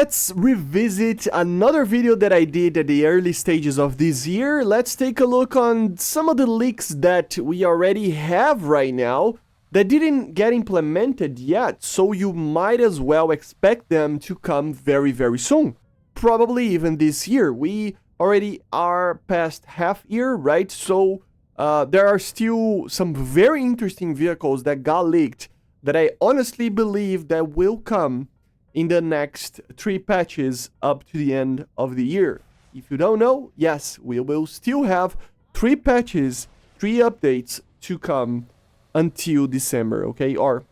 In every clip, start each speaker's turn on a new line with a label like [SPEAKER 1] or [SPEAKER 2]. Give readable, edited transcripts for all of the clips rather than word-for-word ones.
[SPEAKER 1] let's revisit another video that I did at the early stages of this year. Let's take a look on some of the leaks that we already have right now that didn't get implemented yet, so you might as well expect them to come very, very soon. Probably even this year. We already are past half year, right? So there are still some very interesting vehicles that got leaked that I honestly believe that will come in the next 3 patches up to the end of the year. If you don't know, yes, we will still have 3 patches, 3 updates to come until December, okay? Or,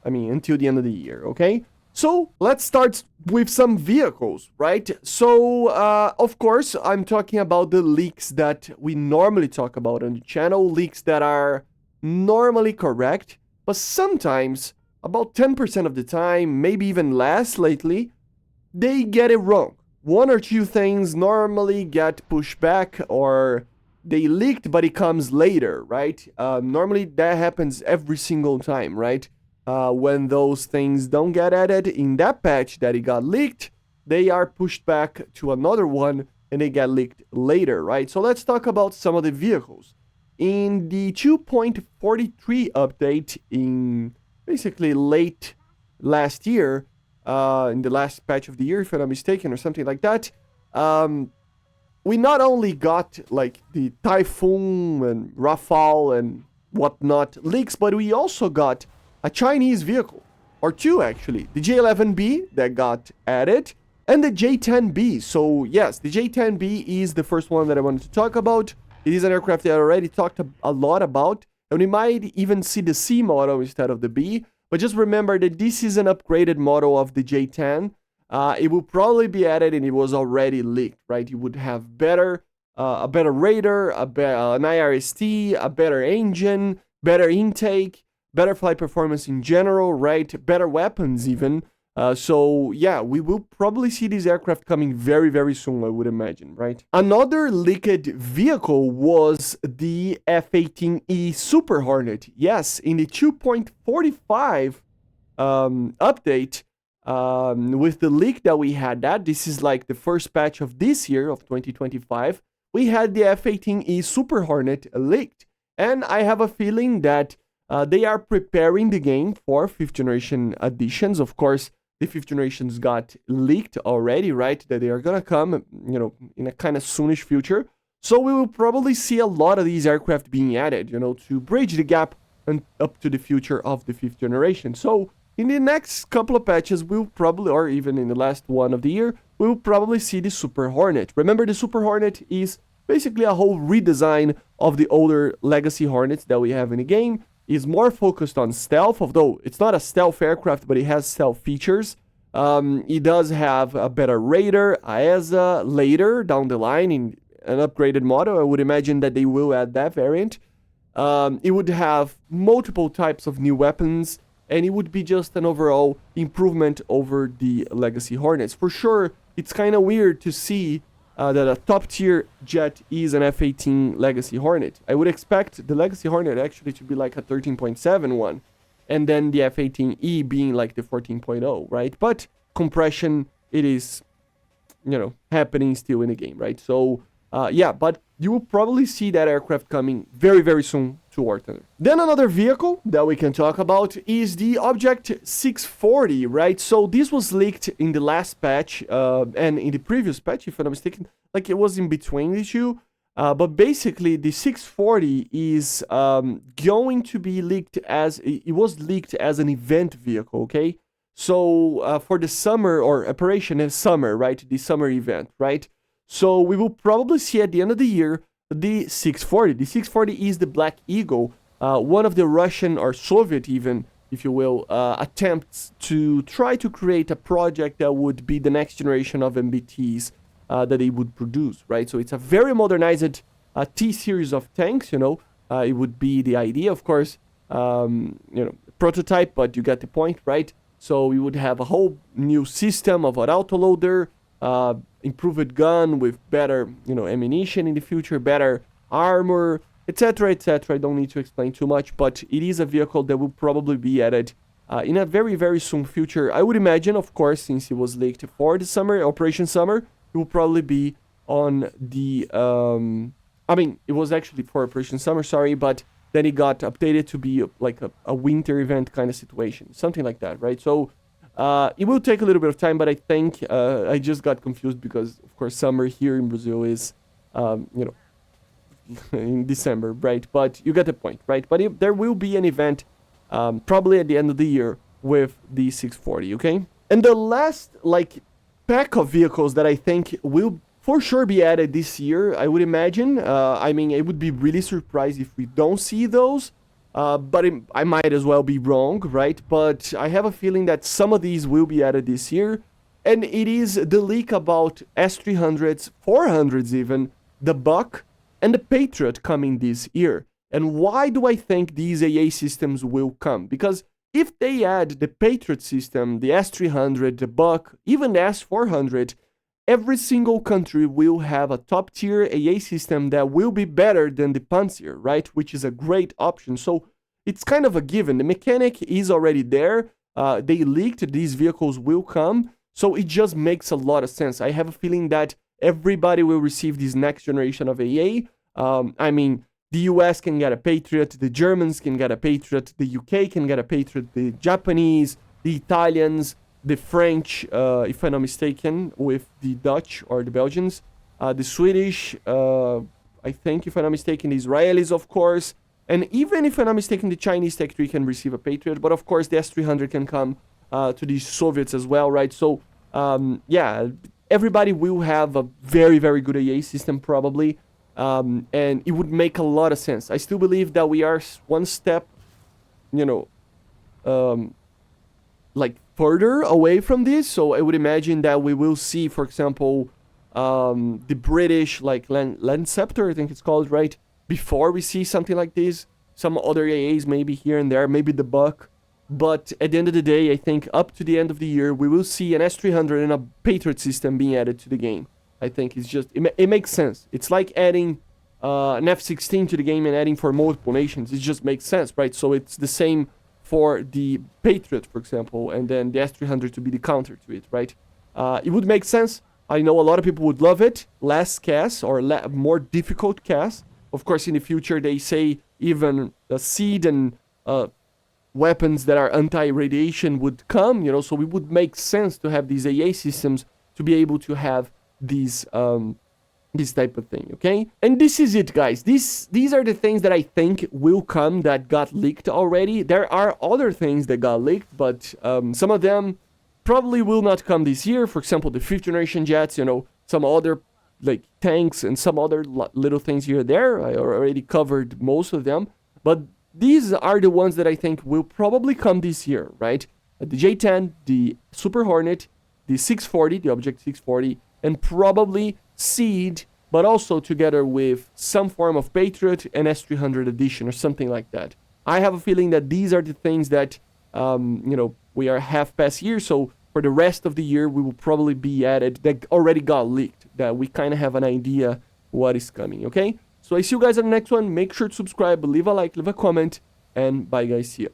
[SPEAKER 1] I mean, until the end of the year, okay? So, let's start with some vehicles, right? So, of course, I'm talking about the leaks that we normally talk about on the channel, leaks that are normally correct, but sometimes, about 10% of the time, maybe even less lately, they get it wrong. 1 or 2 things normally get pushed back or they leaked, but it comes later, right? Normally that happens every single time, right? When those things don't get added in that patch that it got leaked, they are pushed back to another one and they get leaked later, right? So let's talk about some of the vehicles. In the 2.43 update in basically late last year, in the last patch of the year, if I'm not mistaken, or something like that, we not only got like the Typhoon and Rafale and whatnot leaks, but we also got a Chinese vehicle, or 2 actually, the J11B that got added, and the J10B. So yes, the J10B is the first one that I wanted to talk about. It is an aircraft that I already talked a lot about, and we might even see the C model instead of the B. But just remember that this is an upgraded model of the J10. It will probably be added, and it was already leaked, right? You would have a better radar, an IRST, a better engine, better intake, better flight performance in general, right? Better weapons even. So yeah, we will probably see this aircraft coming very, very soon, I would imagine, right? Another leaked vehicle was the F-18E Super Hornet. Yes, in the 2.45 update, with the leak that we had, this is like the first patch of this year, of 2025, we had the F-18E Super Hornet leaked. And I have a feeling that they are preparing the game for 5th generation additions. Of course, the 5th generations got leaked already, right? That they are gonna come, you know, in a kind of soonish future. So we will probably see a lot of these aircraft being added, you know, to bridge the gap and up to the future of the 5th generation. So in the next couple of patches, we'll probably, or even in the last one of the year, we will probably see the Super Hornet. Remember, the Super Hornet is basically a whole redesign of the older Legacy Hornets that we have in the game. Is more focused on stealth, although it's not a stealth aircraft, but it has stealth features. It does have a better radar, AESA later down the line in an upgraded model. I would imagine that they will add that variant. It would have multiple types of new weapons, and it would be just an overall improvement over the Legacy Hornets. For sure, it's kind of weird to see that a top-tier jet is an F-18 Legacy Hornet. I would expect the Legacy Hornet actually to be like a 13.7 one, and then the F-18E being like the 14.0, right? But compression, it is, you know, happening still in the game, right? So, yeah, but you will probably see that aircraft coming very, very soon to War Thunder. Then another vehicle that we can talk about is the Object 640, right? So this was leaked in the last patch and in the previous patch, if I'm not mistaken, like it was in between the two. But basically, the 640 is going to be leaked as, it was leaked as an event vehicle, okay? So for the summer, or Operation Summer, right? The summer event, right? So we will probably see at the end of the year the 640. The 640 is the Black Eagle, one of the Russian or Soviet even, if you will, attempts to try to create a project that would be the next generation of MBTs that they would produce, right? So it's a very modernized T-series of tanks, you know. It would be the idea, of course, you know, prototype, but you get the point, right? So we would have a whole new system of an autoloader, improved gun with better, you know, ammunition in the future, better armor, etc., etc. I don't need to explain too much, but it is a vehicle that will probably be added in a very, very soon future. I would imagine, of course, since it was leaked for the summer, Operation Summer, it will probably be on the, I mean, it was actually for Operation Summer, sorry, but then it got updated to be like a winter event kind of situation, something like that, right? So it will take a little bit of time, but I think I just got confused because, of course, summer here in Brazil is, you know, in December, right? But you get the point, right? But there will be an event probably at the end of the year with the 640, okay? And the last, like, pack of vehicles that I think will for sure be added this year, I would imagine. I mean, it would be really surprised if we don't see those, but I might as well be wrong, right? But I have a feeling that some of these will be added this year, and it is the leak about S300s, 400s even, the Buck, and the Patriot coming this year. And why do I think these AA systems will come? Because if they add the Patriot system, the S300, the Buck, even the S400, every single country will have a top-tier AA system that will be better than the Panzer, right? Which is a great option. So it's kind of a given. The mechanic is already there. They leaked these vehicles will come. So it just makes a lot of sense. I have a feeling that everybody will receive this next generation of AA. I mean, the US can get a Patriot, the Germans can get a Patriot, the UK can get a Patriot, the Japanese, the Italians, the French, if I'm not mistaken, with the Dutch or the Belgians, the Swedish, I think, if I'm not mistaken, the Israelis, of course, and even if I'm not mistaken, the Chinese Tech 3 can receive a Patriot, but of course the S300 can come to the Soviets as well, right? So, yeah, everybody will have a very, very good AA system probably, and it would make a lot of sense. I still believe that we are one step, you know, like further away from this, so I would imagine that we will see, for example, the British, like Landscepter, I think it's called, right? Before we see something like this, some other AAs maybe here and there, maybe the Buck, but at the end of the day, I think up to the end of the year, we will see an S300 and a Patriot system being added to the game. I think it's just, it makes sense. It's like adding an F-16 to the game and adding for multiple nations. It just makes sense, right? So it's the same for the Patriot, for example, and then the S300 to be the counter to it, right? It would make sense. I know a lot of people would love it. Less CAS or more difficult CAS. Of course, in the future, they say even seed and weapons that are anti-radiation would come, you know, so it would make sense to have these AA systems to be able to have these this type of thing, okay? And this is it, guys. These are the things that I think will come that got leaked already. There are other things that got leaked, but some of them probably will not come this year. For example, the 5th generation jets, you know, some other like tanks and some other little things here and there. I already covered most of them, but these are the ones that I think will probably come this year, right? The J10, the Super Hornet, the 640, the Object 640, and probably Seed, but also together with some form of Patriot and S300 edition or something like that. I have a feeling that these are the things that, you know, we are half past year, so for the rest of the year, we will probably be added that already got leaked, that we kind of have an idea what is coming, okay? So I see you guys on the next one. Make sure to subscribe, leave a like, leave a comment, and bye guys, see ya.